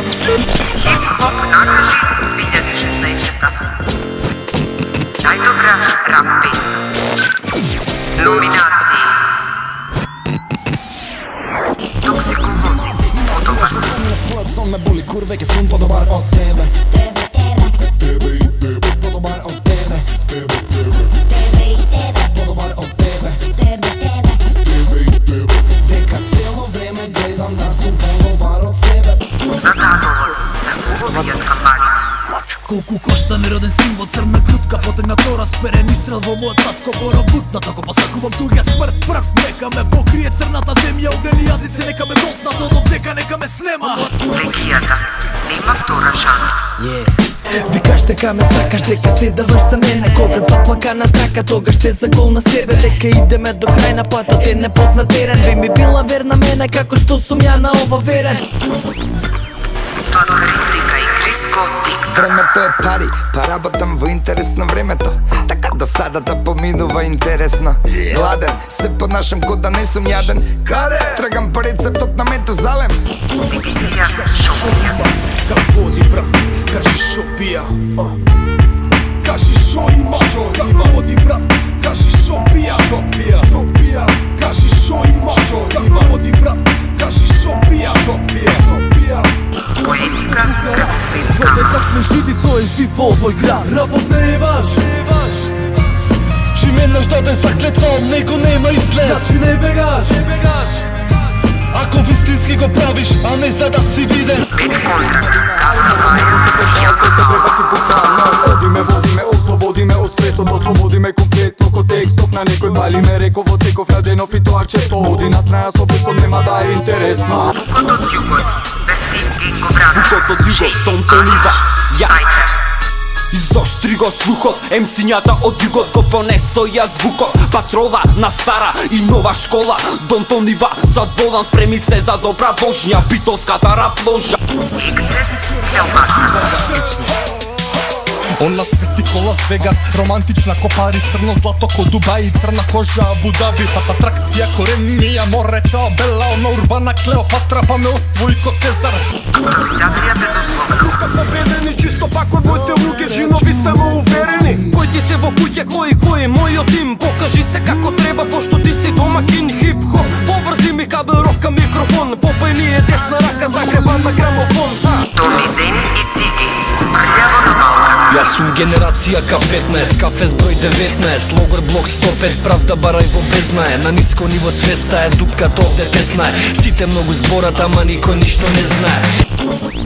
Hip-hop nagradi 2016. Najdobra rap pesma. Nominaciji Toksikovozi, podoban. Som me boli kurveke sun podobar od tebe. Tebe i tebe, podobar od tebe. Tebe i tebe, podobar od tebe. Tebe i tebe, teka cijelo vreme gledam da sam podobar od sebe. За наговор, за хубавијат кампања. Колку кошта нероден символ, црна крутка, потегна то расперен изстрел во мојот татко гора бутна. Тако посакувам туѓа смрт прв, нека ме покрие црната земја, огнени јазици, нека ме дотна до довдека, нека ме снема. Легијата нема втора шанса. Викаш дека ме сакаш, дека се даваш за мене. Кога заплака на трака, тогаш се загол на себе. Дека идеме до крај на патот е непознат терен. Би ми била верна мене, како што сум ја на ова верен. Сладка ристика и Криско тик-так. Времето е пари, па работам во интерес на времето. Така досадата поминува интересно. Гладен, се понашам ко да не сум јаден. Каде? Трагам по рецептот на Метузалем. Дивизија Шопија. Како оди брат, кажи шо пија. Кажи шо има, како оди брат, кажи шо пија. Кажи шо има, како оди брат, кажи шо пија. Поемика Човек Графитка. как не живи, тој е жив во овој град. Работа е ваш. Веднаш даден заклетва, од него нема изглед. Значи не бегаш. Ако вистински го правиш, а не за да си виден. Пет контракт. Казна Маја. Треба ти буквално Одиме, ослободиме од стресот. Ослободиме конкретно ко текстов. На некој бали ме реков од теков јаденов и тоа често. Оди на страна со бесом, нема да е интересно. Звукот од југот. Бертин Генко Брана. Звукот од југот, Тонтонива. Ја Сайфер. изоштри го слухот, емсињата од југот го понесо ја звукот. Патрова на стара и нова школа, Донтонива задоволан, спреми се за добра вожња, битовската рап ложа. Екцес Елбашна. Он на свети ко Лас Вегас, романтична ко Париз, црно злато ко Дубај, црна кожа Абу Даби, пат атракција коренија море, чао Бела, она урбана Клеопатра, па ме освои ко Цезар. Авторизација безусловно. Победени чисто пак од моите луѓе, джинови самоуверени. Кој ти се во куќа, кој е мојот тим? Покажи се како треба, пошто ти си домакин. Хип-хоп, побрзи ми кабел, рока микрофон. Попај ми е десна рака, загреба на грамофон. Томи Зен и Сиги. Прљаво на Балкан. Јас сум генерација К15, кафе број 19, логор блок 105, правда барај во бездна е. На ниско ниво свеста е, дупката овде тесна е. Сите многу зборат, ама никој ништо не знае.